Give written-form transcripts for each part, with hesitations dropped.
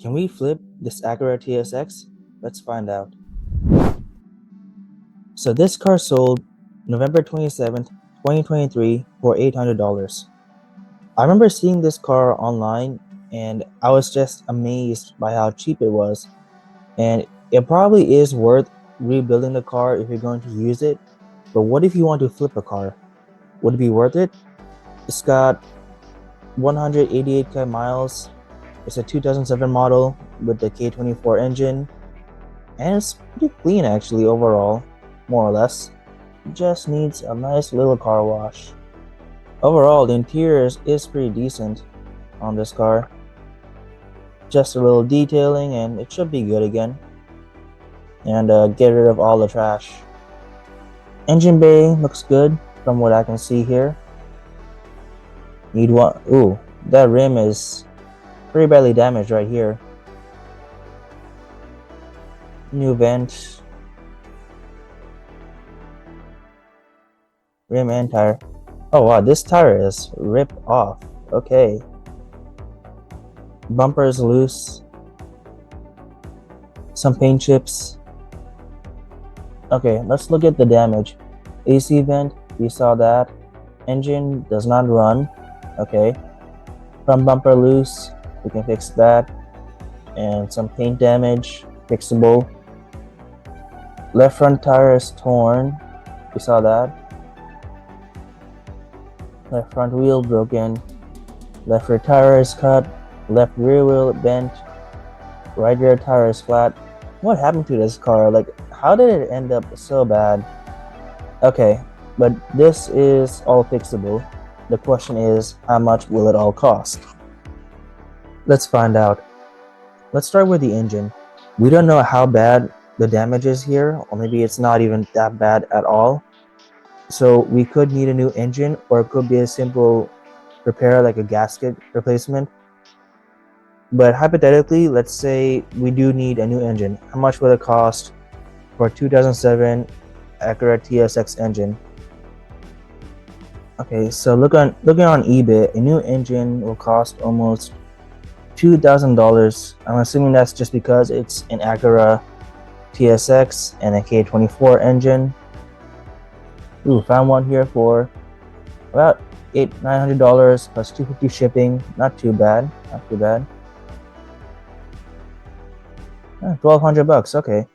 Can we flip this Acura TSX? Let's find out. So this car sold November 27th, 2023 for $800. I remember seeing this car online and I was just amazed by how cheap it was. And it probably is worth rebuilding the car if you're going to use it. But what if you want to flip a car? Would it be worth it? It's got 188k miles. It's a 2007 model with the K24 engine. And it's pretty clean actually overall, more or less. It just needs a nice little car wash. Overall, the interior is pretty decent on this car. Just a little detailing and it should be good again. And get rid of all the trash. Engine bay looks good from what I can see here. Need one. Ooh, that rim is pretty badly damaged right here. New vent. Rim and tire. Oh wow, this tire is ripped off. Okay. Bumper is loose. Some paint chips. Okay, let's look at the damage. AC vent, we saw that. Engine does not run. Okay. Front bumper loose, we can fix that. And some paint damage, fixable. Left front tire is torn, we saw that. Left front wheel broken. Left rear tire is cut. Left rear wheel bent. Right rear tire is flat. What happened to this car? Like, how did it end up so bad? Okay, but this is all fixable. The question is, how much will it all cost? Let's find out. Let's start with the engine. We don't know how bad the damage is here, or maybe it's not even that bad at all. So we could need a new engine, or it could be a simple repair like a gasket replacement. But hypothetically, let's say we do need a new engine. How much will it cost for a 2007 Acura TSX engine? Okay, so looking on eBay, a new engine will cost almost $2,000. I'm assuming that's just because it's an Acura TSX and a K24 engine. Ooh, found one here for about $900 plus $250 shipping. Not too bad. Not too bad. $1,200. Okay,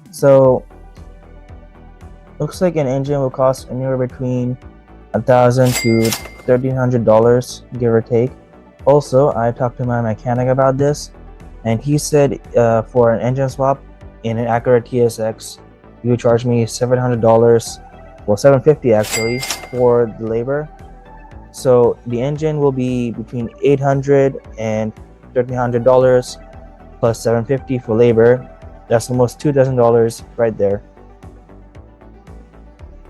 so looks like an engine will cost anywhere between $1,000 to $1,300, give or take. Also, I talked to my mechanic about this, and he said for an engine swap in an Acura TSX, he would charge me $700. Well, $750 actually for the labor. So the engine will be between $800 and $1,300 plus $750 for labor. That's almost $2,000 right there.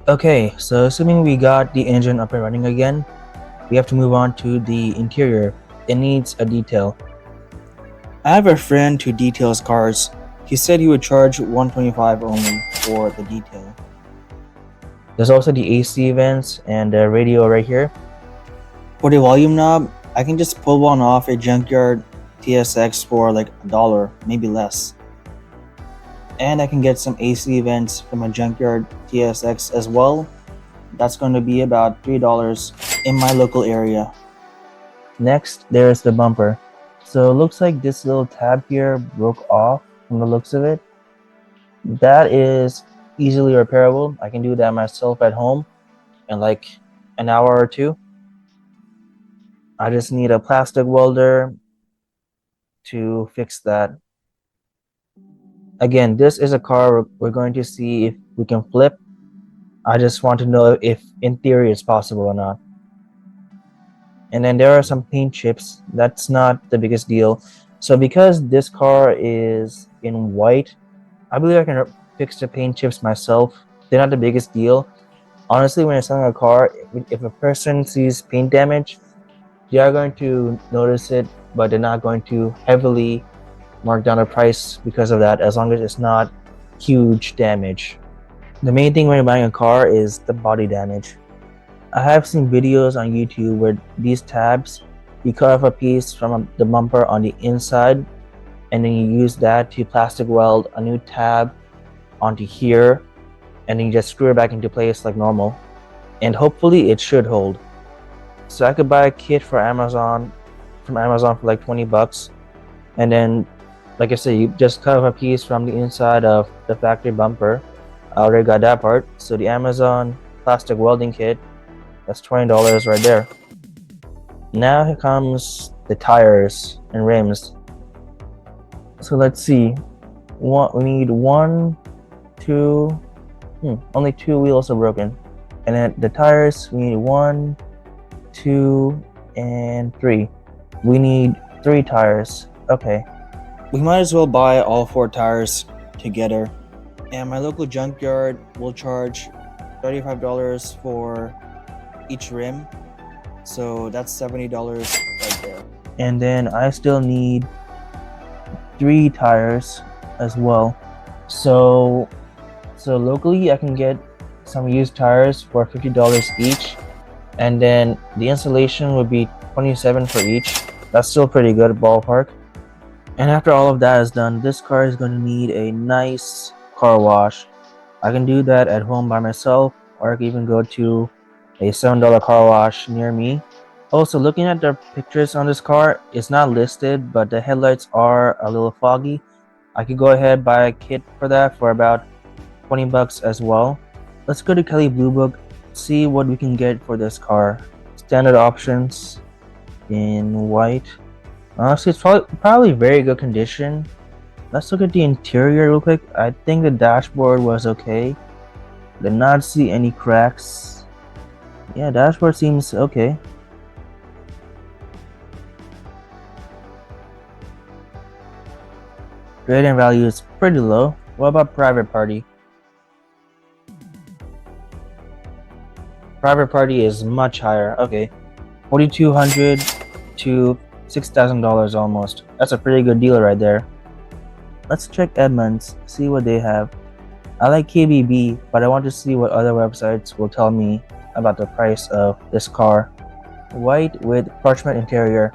Okay, so assuming we got the engine up and running again, we have to move on to the interior. It needs a detail. I have a friend who details cars. He said he would charge $125 only for the detail. There's also the AC vents and the radio right here. For the volume knob, I can just pull one off a junkyard TSX for like $1, maybe less. And I can get some AC vents from a junkyard TSX as well. That's going to be about $3 in my local area. Next, there's the bumper. So it looks like this little tab here broke off from the looks of it. That is easily repairable. I can do that myself at home in like an hour or two. I just need a plastic welder to fix that. Again, this is a car we're going to see if we can flip. I just want to know if in theory it's possible or not. And then there are some paint chips. That's not the biggest deal. So because this car is in white, I believe I can fix the paint chips myself. They're not the biggest deal. Honestly, when you're selling a car, if a person sees paint damage, they are going to notice it, but they're not going to heavily mark down the price because of that, as long as it's not huge damage. The main thing when you're buying a car is the body damage. I have seen videos on YouTube where these tabs, you cut off a piece from the bumper on the inside and then you use that to plastic weld a new tab onto here, and then you just screw it back into place like normal, and hopefully it should hold. So I could buy a kit from Amazon for like 20 bucks, and then like I said, you just cut off a piece from the inside of the factory bumper. I already got that part. So the Amazon plastic welding kit, that's $20 right there. Now here comes the tires and rims. So let's see. We need one, two, only 2 wheels are broken. And then the tires, we need 1, 2, and 3. We need 3 tires. Okay. We might as well buy all 4 tires together. And my local junkyard will charge $35 for each rim. So that's $70 right there. And then I still need 3 tires as well. So locally I can get some used tires for $50 each, and then the installation would be $27 for each. That's still pretty good ballpark. And after all of that is done, this car is going to need a nice car wash. I can do that at home by myself, or I can even go to a $7 car wash near me. Also, looking at the pictures on this car, it's not listed, but the headlights are a little foggy. I could go ahead and buy a kit for that for about 20 bucks as well. Let's go to Kelly Blue Book, see what we can get for this car. Standard options in white. Honestly, it's probably very good condition. Let's look at the interior real quick. I think the dashboard was okay. Did not see any cracks. Yeah, dashboard seems okay. Trade-in value is pretty low. What about private party? Private party is much higher. Okay, $4,200 to $6,000 almost. That's a pretty good deal right there. Let's check Edmunds, see what they have. I like KBB, but I want to see what other websites will tell me about the price of this car. White with parchment interior.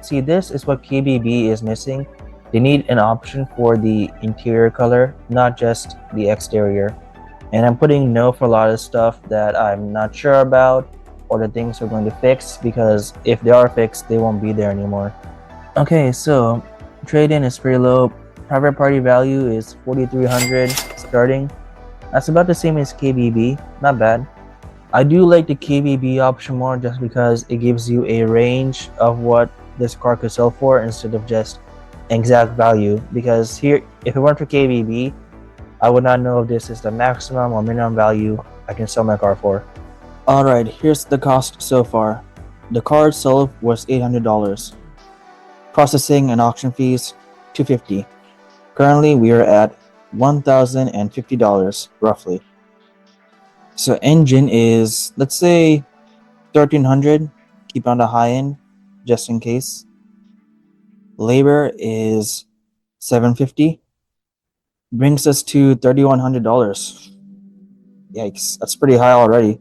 See, this is what KBB is missing. They need an option for the interior color, not just the exterior. And I'm putting no for a lot of stuff that I'm not sure about, or the things we're going to fix, because if they are fixed, they won't be there anymore. Okay, so trade-in is pretty low. Private party value is $4,300 starting. That's about the same as KBB, not bad. I do like the KBB option more just because it gives you a range of what this car could sell for instead of just exact value, because here, if it weren't for KBB, I would not know if this is the maximum or minimum value I can sell my car for. Alright, here's the cost so far. The car itself was $800. Processing and auction fees, $250. Currently, we are at $1,050 roughly. So engine is, let's say, $1,300. Keep on the high end, just in case. Labor is $750. Brings us to $3,100. Yikes, that's pretty high already.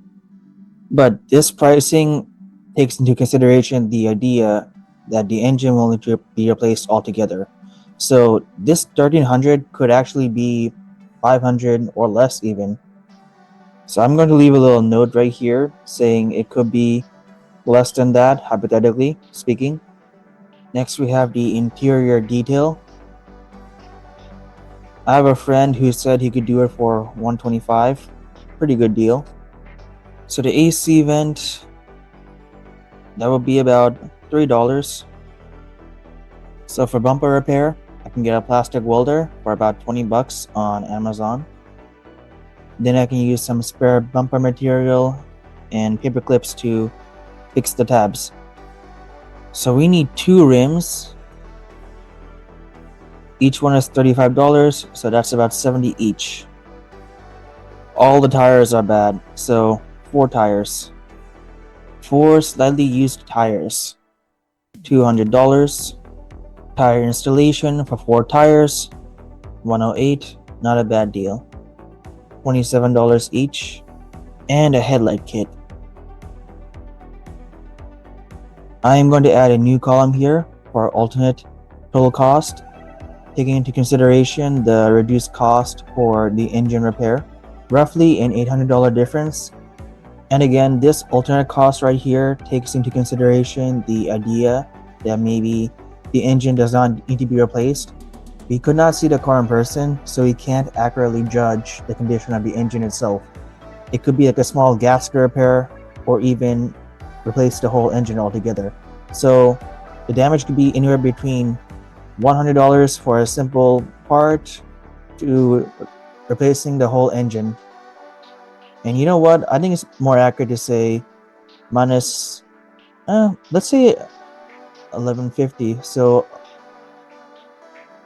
But this pricing takes into consideration the idea that the engine will need to be replaced altogether. So this $1,300 could actually be $500 or less even. So I'm going to leave a little note right here saying it could be less than that, hypothetically speaking. Next, we have the interior detail. I have a friend who said he could do it for $125. Pretty good deal. So the AC vent, that would be about $3. So for bumper repair, I can get a plastic welder for about 20 bucks on Amazon. Then I can use some spare bumper material and paper clips to fix the tabs. So we need 2 rims. Each one is $35, so that's about $70 each. All the tires are bad, so 4 tires. 4 slightly used tires, $200. Tire installation for 4 tires, $108. Not a bad deal. $27 each. And a headlight kit. I am going to add a new column here for alternate total cost. taking into consideration the reduced cost for the engine repair, roughly an $800 difference. And again, this alternate cost right here takes into consideration the idea that maybe the engine does not need to be replaced. We could not see the car in person, so we can't accurately judge the condition of the engine itself. It could be like a small gasket repair or even replace the whole engine altogether. So the damage could be anywhere between $100 for a simple part to replacing the whole engine. And you know what? I think it's more accurate to say minus, let's say 1150. So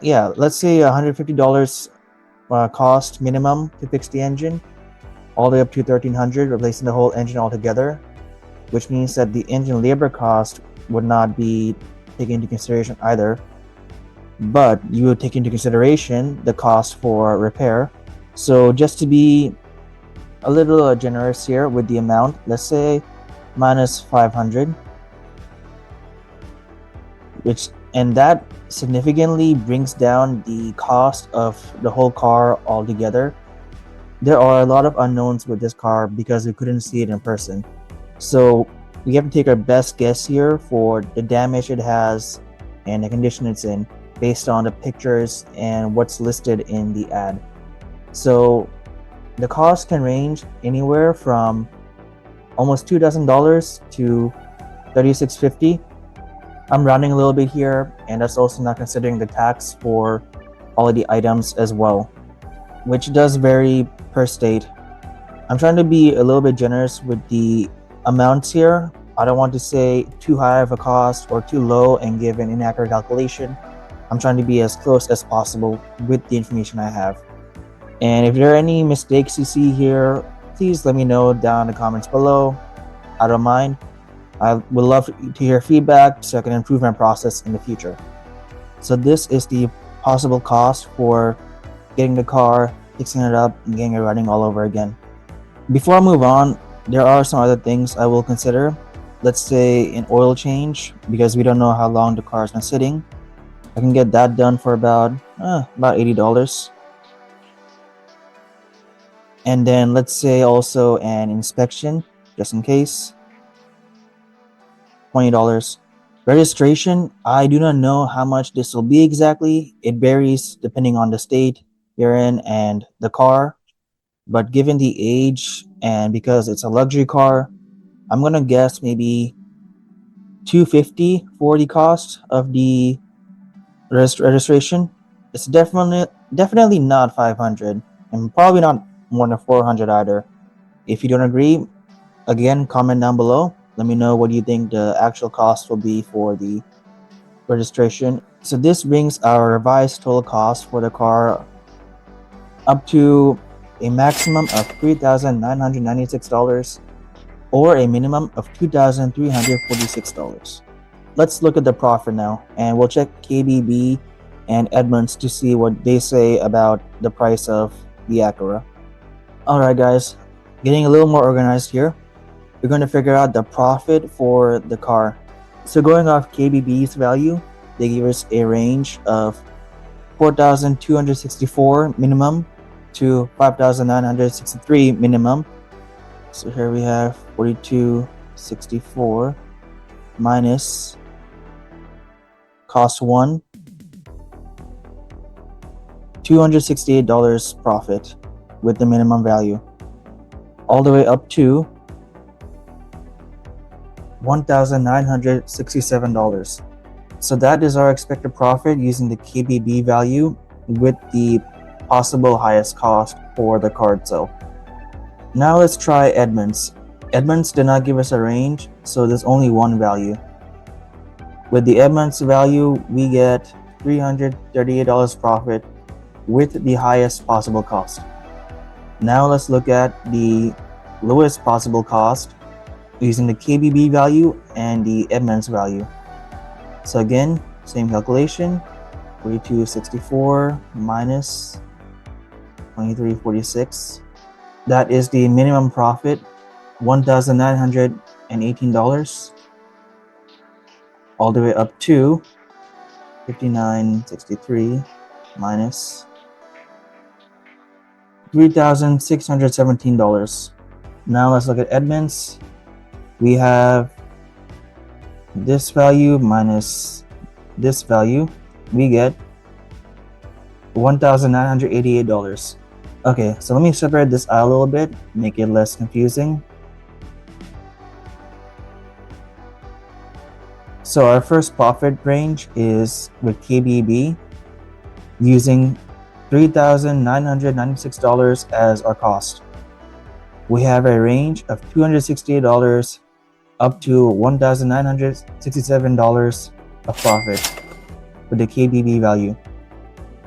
yeah, let's say $150 cost minimum to fix the engine, all the way up to 1300, replacing the whole engine altogether, which means that the engine labor cost would not be taken into consideration either. But you would take into consideration the cost for repair. So just to be a little generous here with the amount, let's say minus 500, and that significantly brings down the cost of the whole car altogether. There are a lot of unknowns with this car because we couldn't see it in person. So we have to take our best guess here for the damage it has and the condition it's in based on the pictures and what's listed in the ad. So the cost can range anywhere from almost $2,000 to $3,650. I'm rounding a little bit here, and that's also not considering the tax for all of the items as well, which does vary per state. I'm trying to be a little bit generous with the amounts here. I don't want to say too high of a cost or too low and give an inaccurate calculation. I'm trying to be as close as possible with the information I have. And if there are any mistakes you see here, please let me know down in the comments below. I don't mind. I would love to hear feedback so I can improve my process in the future. So this is the possible cost for getting the car, fixing it up, and getting it running all over again. Before I move on, there are some other things I will consider. Let's say an oil change, because we don't know how long the car has been sitting. I can get that done for about $80. And then let's say also an inspection, just in case, $20. Registration, I do not know how much this will be exactly. It varies depending on the state you're in and the car. But given the age and because it's a luxury car, I'm gonna guess maybe $250 for the cost of the registration. It's definitely not 500, and probably not more than 400 either. If you don't agree, again, comment down below. Let me know what you think the actual cost will be for the registration. So this brings our revised total cost for the car up to a maximum of $3,996 or a minimum of $2,346. Let's look at the profit now, and we'll check KBB and Edmunds to see what they say about the price of the Acura. Alright guys, getting a little more organized here. We're going to figure out the profit for the car. So going off KBB's value, they give us a range of $4,264 minimum to $5,963 minimum. So here we have $4,264 minus cost 1, $268 profit with the minimum value, all the way up to $1,967. So that is our expected profit using the KBB value with the possible highest cost for the car itself. Now let's try Edmunds. Edmunds did not give us a range, so there's only one value. With the Edmunds value, we get $338 profit with the highest possible cost. Now let's look at the lowest possible cost using the KBB value and the Edmunds value. So again, same calculation, 4264 minus 2346. That is the minimum profit, $1,918, all the way up to $59.63 minus $3,617. Now let's look at Edmunds. We have this value minus this value. We get $1,988. Okay, so let me separate this out a little bit, make it less confusing. So our first profit range is with KBB using $3,996 as our cost. We have a range of $268 up to $1,967 of profit with the KBB value.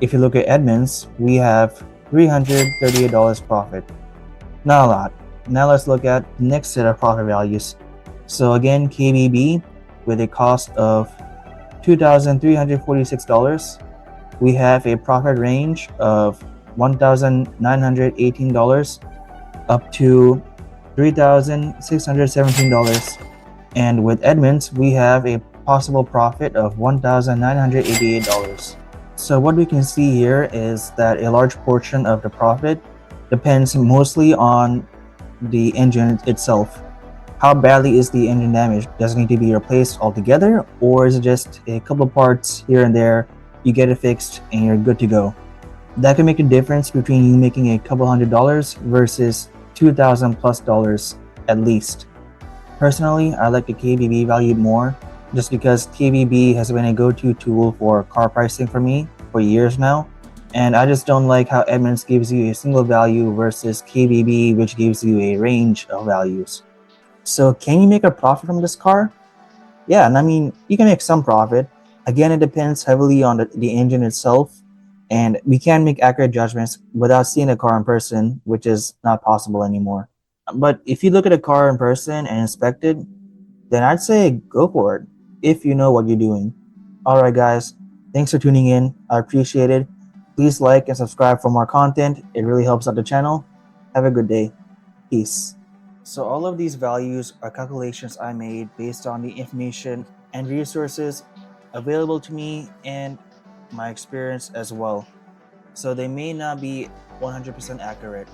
If you look at Edmunds, we have $338 profit. Not a lot. Now let's look at the next set of profit values. So again, KBB with a cost of $2,346. We have a profit range of $1,918 up to $3,617. And with Edmunds, we have a possible profit of $1,988. So what we can see here is that a large portion of the profit depends mostly on the engine itself. How badly is the engine damaged? Does it need to be replaced altogether, or is it just a couple parts here and there, you get it fixed and you're good to go? That can make a difference between you making a couple $100 versus $2,000+ at least. Personally, I like the KBB value more just because KBB has been a go-to tool for car pricing for me for years now, and I just don't like how Edmunds gives you a single value versus KBB, which gives you a range of values. So can you make a profit from this car? Yeah, and I mean, you can make some profit. Again, it depends heavily on the engine itself, and we can make accurate judgments without seeing the car in person, which is not possible anymore. But if you look at a car in person and inspect it, then I'd say go for it if you know what you're doing. Alright guys, thanks for tuning in. I appreciate it. Please like and subscribe for more content. It really helps out the channel. Have a good day. Peace. So all of these values are calculations I made based on the information and resources available to me and my experience as well. So they may not be 100% accurate.